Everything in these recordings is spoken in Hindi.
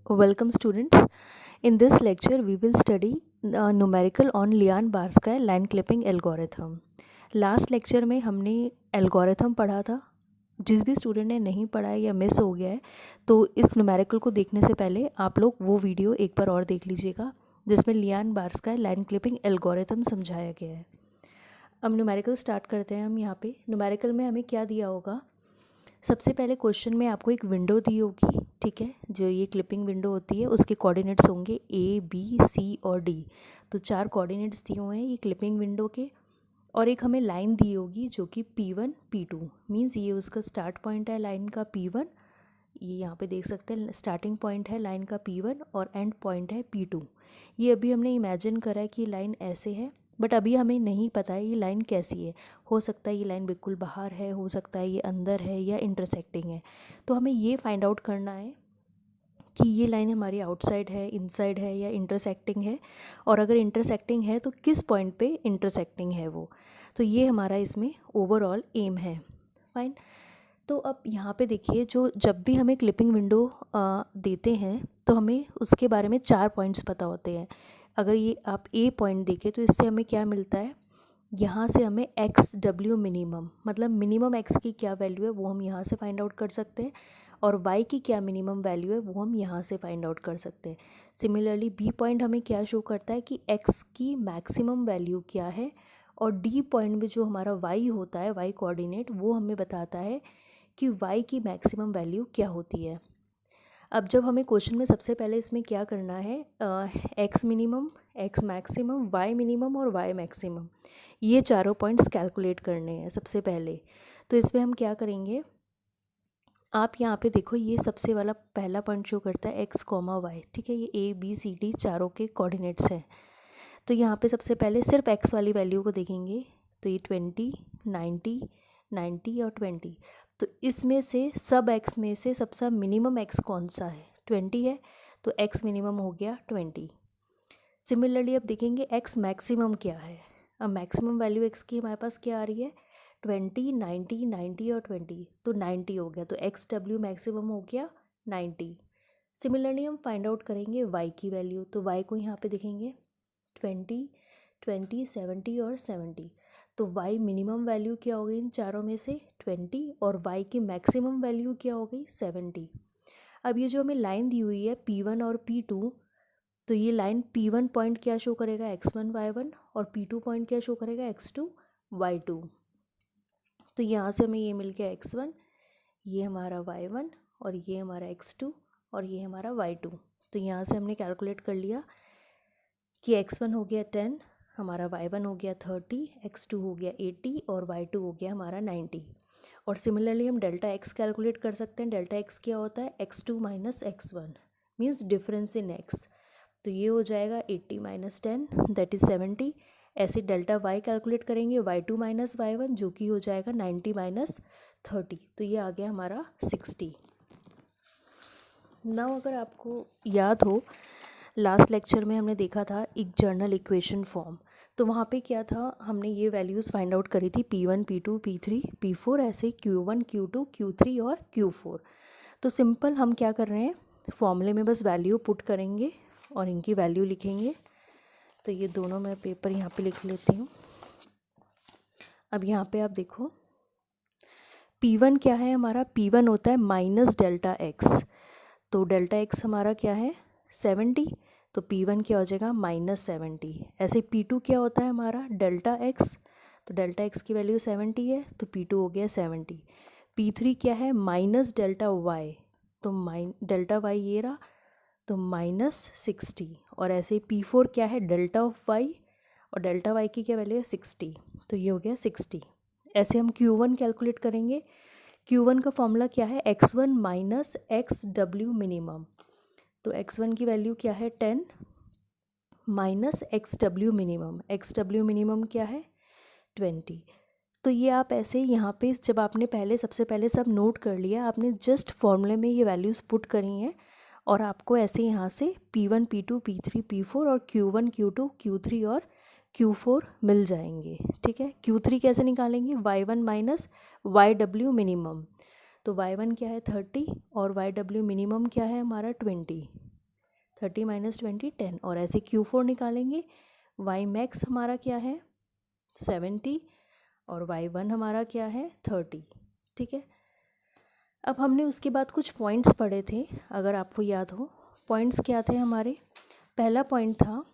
Welcome students. In this lecture we will study numerical on Liang Barsky line clipping algorithm. Last lecture में हमने एल्गोरिथम पढ़ा था। जिस भी स्टूडेंट ने नहीं पढ़ा है या मिस हो गया है तो इस न्यूमेरिकल को देखने से पहले आप लोग वो वीडियो एक बार और देख लीजिएगा जिसमें लियान-बार्स्काय लाइन क्लिपिंग एल्गोरिथम समझाया गया है। अब न्यूमेरिकल स्टार्ट करते हैं। हम यहाँ पे न्यूमेरिकल में हमें क्या दिया होगा। सबसे पहले क्वेश्चन में आपको एक विंडो दी होगी, ठीक है। जो ये क्लिपिंग विंडो होती है उसके कोऑर्डिनेट्स होंगे ए बी सी और डी। तो 4 कोऑर्डिनेट्स दिए हुए हैं ये क्लिपिंग विंडो के, और एक हमें लाइन दी होगी जो कि P1 P2 मीन्स ये उसका स्टार्ट पॉइंट है लाइन का P1। ये यहाँ पे देख सकते हैं स्टार्टिंग पॉइंट है लाइन का P1 और एंड पॉइंट है P2। ये अभी हमने इमेजिन करा है कि लाइन ऐसे है, बट अभी हमें नहीं पता है ये लाइन कैसी है। हो सकता है ये लाइन बिल्कुल बाहर है, हो सकता है ये अंदर है या इंटरसेक्टिंग है। तो हमें ये फाइंड आउट करना है कि ये लाइन हमारी आउटसाइड है, इनसाइड है या इंटरसेक्टिंग है, और अगर इंटरसेक्टिंग है तो किस पॉइंट पे इंटरसेक्टिंग है वो। तो ये हमारा इसमें ओवरऑल एम है। फाइन। तो अब यहाँ पे देखिए, जो जब भी हमें क्लिपिंग विंडो देते हैं तो हमें उसके बारे में 4 पॉइंट्स पता होते हैं। अगर ये आप ए पॉइंट देखें तो इससे हमें क्या मिलता है, यहाँ से हमें एक्स डब्ल्यू मिनिमम, मतलब मिनिमम एक्स की क्या वैल्यू है वो हम यहाँ से फाइंड आउट कर सकते हैं, और वाई की क्या मिनिमम वैल्यू है वो हम यहाँ से फाइंड आउट कर सकते हैं। सिमिलरली बी पॉइंट हमें क्या शो करता है कि एक्स की मैक्सिमम वैल्यू क्या है, और डी पॉइंट में जो हमारा वाई होता है, वाई कोऑर्डिनेट, वो हमें बताता है कि वाई की मैक्सिमम वैल्यू क्या होती है। अब जब हमें क्वेश्चन में सबसे पहले इसमें क्या करना है, X minimum, X maximum, Y minimum और वाई मैक्सिमम, ये चारों पॉइंट्स कैलकुलेट करने हैं सबसे पहले। तो इसमें हम क्या करेंगे, आप यहाँ पे देखो ये सबसे वाला पहला पॉइंट शो करता है एक्स कॉमा वाई, ठीक है। ये ए बी सी डी चारों के कोऑर्डिनेट्स हैं। तो यहाँ पे सबसे पहले सिर्फ एक्स वाली वैल्यू को देखेंगे, तो ये 20, 90, 90 और 20। तो इसमें से सब एक्स में से सबसे मिनिमम एक्स कौन सा है, 20 है, तो एक्स मिनिमम हो गया 20। सिमिलरली अब देखेंगे एक्स मैक्सिमम क्या है। अब मैक्सिमम वैल्यू एक्स की हमारे पास क्या आ रही है, 20, 90, 90 और 20, तो 90 हो गया, तो एक्स डब्ल्यू मैक्सिमम हो गया 90। सिमिलरली हम फाइंड आउट करेंगे वाई की वैल्यू, तो वाई को यहाँ पे देखेंगे 20, 20, 70 और 70। तो y मिनिमम वैल्यू क्या हो गई इन चारों में से 20, और y की मैक्सिमम वैल्यू क्या हो गई 70। अब ये जो हमें लाइन दी हुई है P1 और P2, तो ये लाइन P1 पॉइंट क्या शो करेगा x1 y1, और P2 पॉइंट क्या शो करेगा x2 y2। तो यहाँ से हमें ये मिल गया x1, ये हमारा y1, और ये हमारा x2, और ये हमारा y2। तो यहाँ से हमने कैलकुलेट कर लिया कि x1 हो गया 10, हमारा y1 हो गया 30, x2 हो गया 80 और y2 हो गया हमारा 90। और सिमिलरली हम डेल्टा x कैलकुलेट कर सकते हैं। डेल्टा x क्या होता है, x2 minus x1 means difference in x। तो ये हो जाएगा 80 माइनस 10 दैट इज़ 70। ऐसे डेल्टा y कैलकुलेट करेंगे, y2 माइनस y1 जो कि हो जाएगा 90 माइनस 30, तो ये आ गया हमारा 60। नाउ अगर आपको याद हो, लास्ट लेक्चर में हमने देखा था एक जर्नल इक्वेशन फॉर्म। तो वहाँ पे क्या था, हमने ये वैल्यूज़ फाइंड आउट करी थी P1, P2, P3, P4, ऐसे Q1, Q2, Q3 और Q4। तो सिंपल हम क्या कर रहे हैं, फॉर्मूले में बस वैल्यू पुट करेंगे और इनकी वैल्यू लिखेंगे। तो ये दोनों मैं पेपर यहाँ पे लिख लेती हूँ। अब यहाँ पे आप देखो P1 क्या है हमारा, P1 होता है माइनस डेल्टा एक्स। तो डेल्टा एक्स हमारा क्या है 70, तो P1 क्या हो जाएगा माइनस 70। ऐसे P2 क्या होता है हमारा डेल्टा एक्स, तो डेल्टा एक्स की वैल्यू 70 है, तो P2 हो गया 70। P3 क्या है माइनस डेल्टा वाई, तो डेल्टा वाई ये रहा, तो माइनस 60। और ऐसे P4 क्या है डेल्टा ऑफ वाई, और डेल्टा वाई की क्या वैल्यू है 60, तो ये हो गया 60। ऐसे हम Q1 कैलकुलेट करेंगे। Q1 का फॉर्मूला क्या है, x1 minus x W minimum. तो x1 की वैल्यू क्या है 10 minus x W minimum, x W minimum क्या है 20। तो ये आप ऐसे यहाँ पे जब आपने सबसे पहले सब नोट कर लिया, आपने जस्ट फॉर्मूले में ये वैल्यूज़ पुट करी हैं, और आपको ऐसे यहाँ से P1, P2, P3, P4 और Q1, Q2, Q3 और Q4 मिल जाएंगे, ठीक है। Q3 कैसे निकालेंगे, y1 minus Y W minimum. तो y1 क्या है 30 और वाई डब्ल्यू मिनिमम क्या है हमारा 20। 30 माइनस 20 10, और ऐसे Q4 निकालेंगे। y मैक्स हमारा क्या है 70 और y1 हमारा क्या है 30। ठीक है, अब हमने उसके बाद कुछ पॉइंट्स पढ़े थे, अगर आपको याद हो। पॉइंट्स क्या थे हमारे? पहला पॉइंट था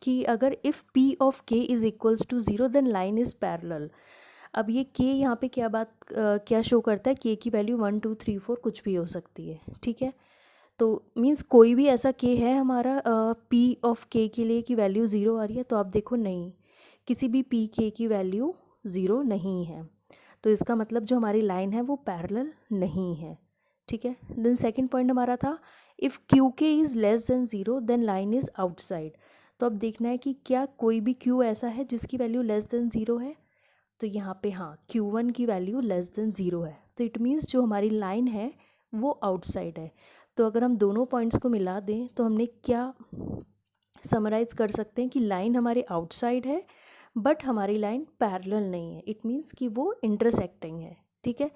कि अगर if p of k is equals to 0 then line is parallel. अब ये k यहाँ पे क्या शो करता है? k की वैल्यू 1 2 3 4 कुछ भी हो सकती है। ठीक है, तो मीन्स कोई भी ऐसा k है हमारा p ऑफ k के लिए कि वैल्यू 0 आ रही है, तो आप देखो नहीं, किसी भी p k की वैल्यू 0 नहीं है, तो इसका मतलब जो हमारी लाइन है वो पैरेलल नहीं है। ठीक है, देन सेकंड पॉइंट हमारा था if Q K is less than 0 then line is outside. तो अब देखना है कि क्या कोई भी q ऐसा है जिसकी वैल्यू लेस देन 0 है। तो यहाँ पे हाँ, Q1 की वैल्यू लेस देन 0 है, तो इट मीन्स जो हमारी लाइन है वो आउटसाइड है। तो अगर हम दोनों पॉइंट्स को मिला दें तो हमने क्या समराइज़ कर सकते हैं कि लाइन हमारे आउटसाइड है बट हमारी लाइन पैरेलल नहीं है। इट मीन्स कि वो इंटरसेक्टिंग है। ठीक है,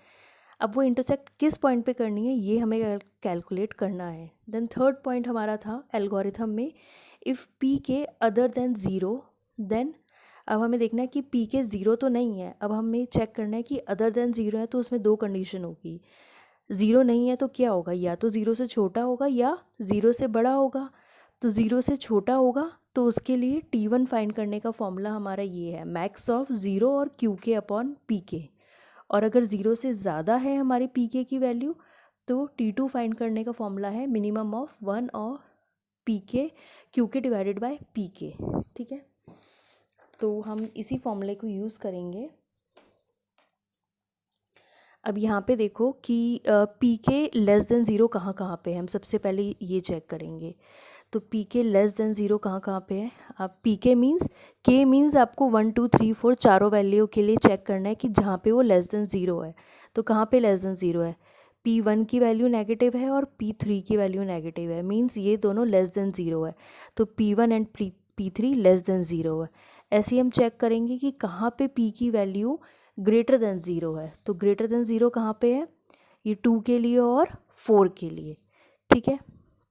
अब वो इंटरसेक्ट किस पॉइंट पे करनी है ये हमें कैलकुलेट करना है। देन थर्ड पॉइंट हमारा था एल्गोरिथम में इफ़ पी के अदर देन 0 देन, अब हमें देखना है कि पी के 0 तो नहीं है, अब हमें चेक करना है कि अदर देन 0 है, तो उसमें दो कंडीशन होगी। 0 नहीं है तो क्या होगा, या तो 0 से छोटा होगा या 0 से बड़ा होगा। तो 0 से छोटा होगा तो उसके लिए T1 फाइंड करने का फॉर्मूला हमारा ये है मैक्स ऑफ 0 और क्यू के अपॉन पी के, और अगर 0 से ज़्यादा है हमारी पी के की वैल्यू तो T2 फाइंड करने का फॉर्मूला है मिनिमम ऑफ 1 और पी के क्यू के डिवाइडेड बाय पी के। ठीक है, तो हम इसी फॉर्मूले को यूज़ करेंगे। अब यहाँ पे देखो कि पी के लेस देन 0 कहाँ कहाँ पे है, हम सबसे पहले ये चेक करेंगे। तो पी के लेस देन 0 कहाँ कहाँ पे है? आप पी के मीन्स आपको 1 2 3 4 चारों वैल्यू के लिए चेक करना है कि जहाँ पे वो लेस देन 0 है। तो कहाँ पे लेस देन 0 है? P1 की वैल्यू नेगेटिव है और P3 की वैल्यू नेगेटिव है, मीन्स ये दोनों लेस देन 0 है। तो P1 and P3 less than 0 है। ऐसे ही हम चेक करेंगे कि कहाँ पे P की वैल्यू ग्रेटर देन 0 है। तो ग्रेटर देन 0 कहाँ पे है? ये 2 के लिए और 4 के लिए। ठीक है,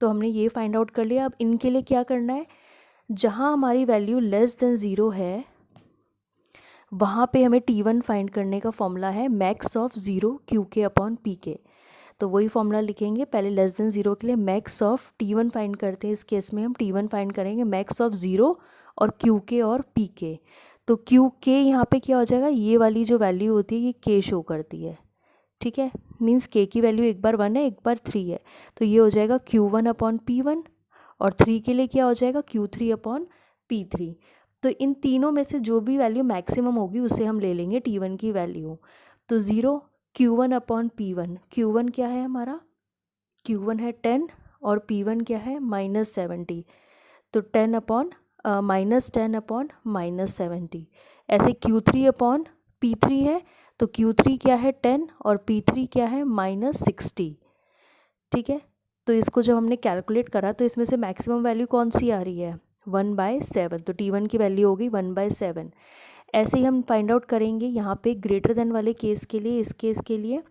तो हमने ये फाइंड आउट कर लिया। अब इनके लिए क्या करना है, जहाँ हमारी वैल्यू लेस देन 0 है वहाँ पे हमें T1 फाइंड करने का फॉर्मूला है मैक्स ऑफ 0 क्यू के अपॉन पी के। तो वही फॉर्मूला लिखेंगे, पहले लेस देन 0 के लिए मैक्स ऑफ T1 फाइंड करते हैं। इस केस में हम T1 फाइंड करेंगे मैक्स ऑफ 0 और क्यू के और पी के। तो क्यू के यहाँ पे क्या हो जाएगा, ये वाली जो वैल्यू होती है ये के शो करती है। ठीक है, मीन्स के की वैल्यू एक बार 1 है एक बार 3 है, तो ये हो जाएगा Q1 अपॉन P1, और 3 के लिए क्या हो जाएगा Q3 अपॉन P3। तो इन तीनों में से जो भी वैल्यू मैक्सिमम होगी उसे हम ले लेंगे T1 की वैल्यू। तो 0 Q1 अपॉन P1, Q1 क्या है हमारा, Q1 है 10 और P1 क्या है -70, तो 10 अपॉन -10 अपॉन -70। ऐसे Q3 अपॉन P3 है, तो Q3 क्या है 10 और P3 क्या है -60। ठीक है, तो इसको जब हमने कैलकुलेट करा तो इसमें से मैक्सिमम वैल्यू कौन सी आ रही है 1/7, तो T1 की वैल्यू होगी 1/7। ऐसे ही हम फाइंड आउट करेंगे यहाँ पे ग्रेटर देन वाले केस के लिए। इस केस के लिए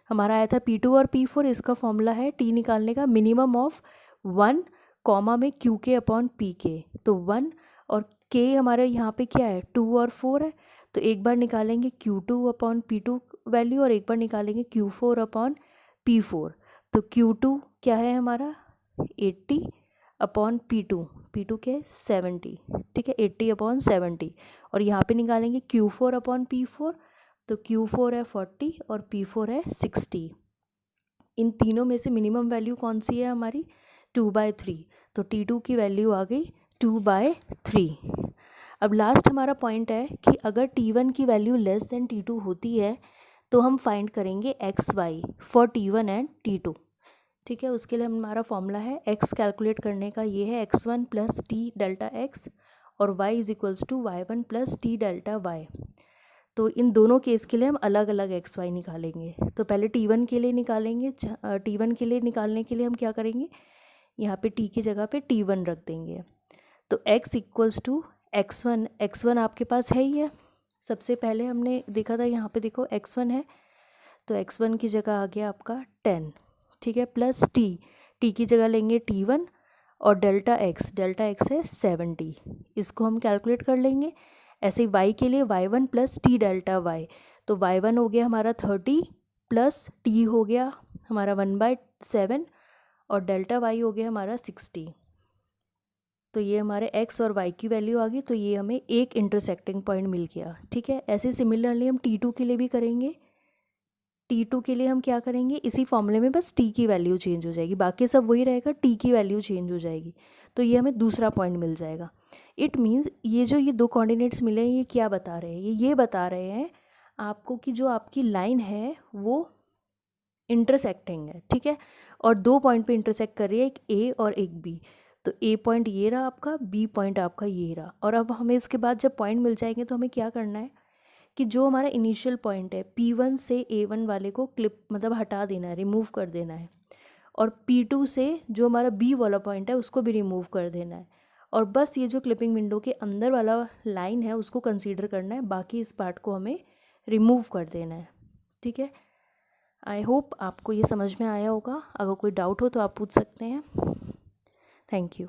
हमारा आया था P2 और P4, इसका फॉर्मूला है T निकालने का मिनिमम ऑफ 1 कॉमा में क्यू के अपॉन पी के। तो 1 और के हमारे यहाँ पे क्या है 2 और 4 है, तो एक बार निकालेंगे Q2 अपॉन P2 वैल्यू और एक बार निकालेंगे Q4 अपॉन P4। तो Q2 क्या है हमारा 80 अपॉन P2 के 70। ठीक है, 80 अपॉन 70, और यहाँ पे निकालेंगे Q4 अपॉन P4, तो Q4 है 40 और P4 है 60। इन तीनों में से मिनिमम वैल्यू कौन सी है हमारी 2/3, तो T2 की वैल्यू आ गई 2/3। अब लास्ट हमारा पॉइंट है कि अगर T1 की वैल्यू लेस देन T2 होती है तो हम फाइंड करेंगे XY for T1 and T2। ठीक है, उसके लिए हमारा फॉर्मूला है x कैलकुलेट करने का, ये है x1 plus T delta x और y is equals to y1 plus T delta y। तो इन दोनों केस के लिए हम अलग अलग XY निकालेंगे। तो पहले T1 के लिए निकालेंगे, T1 के लिए निकालने के लिए हम क्या करेंगे, यहाँ पे T की जगह पे T1 रख देंगे। तो x इक्वल्स टू x1 आपके पास है ही है, सबसे पहले हमने देखा था, यहाँ पे देखो x1 है, तो x1 की जगह आ गया आपका 10। ठीक है, प्लस टी की जगह लेंगे T1 और डेल्टा एक्स है 70, इसको हम कैलकुलेट कर लेंगे। ऐसे ही वाई के लिए y1 plus T delta Y, तो y1 हो गया हमारा 30 प्लस टी हो गया हमारा 1/7 और डेल्टा वाई हो गया हमारा 60। तो ये हमारे x और y की वैल्यू आ गई, तो ये हमें एक इंटरसेक्टिंग पॉइंट मिल गया। ठीक है, ऐसे सिमिलरली हम T2 के लिए भी करेंगे। T2 के लिए हम क्या करेंगे, इसी फॉर्मूले में बस t की वैल्यू चेंज हो जाएगी, बाकी सब वही रहेगा, t की वैल्यू चेंज हो जाएगी, तो ये हमें दूसरा पॉइंट मिल जाएगा। इट मीन्स ये दो कोऑर्डिनेट्स मिले हैं, ये क्या बता रहे हैं, ये बता रहे हैं आपको कि जो आपकी लाइन है वो इंटरसेक्टिंग है। ठीक है, और दो पॉइंट पे इंटरसेक्ट कर रही है, एक A और एक B। तो A पॉइंट ये रहा आपका, B पॉइंट आपका ये रहा। और अब हमें इसके बाद जब पॉइंट मिल जाएंगे तो हमें क्या करना है कि जो हमारा इनिशियल पॉइंट है P1 से A1 वाले को मतलब हटा देना है, रिमूव कर देना है। और P2 से जो हमारा B वाला पॉइंट है उसको भी रिमूव कर देना है। और बस ये जो क्लिपिंग विंडो के अंदर वाला लाइन है उसको कंसीडर करना है, बाकी इस पार्ट को हमें रिमूव कर देना है। ठीक है, आई होप आपको ये समझ में आया होगा। अगर कोई डाउट हो तो आप पूछ सकते हैं। Thank you.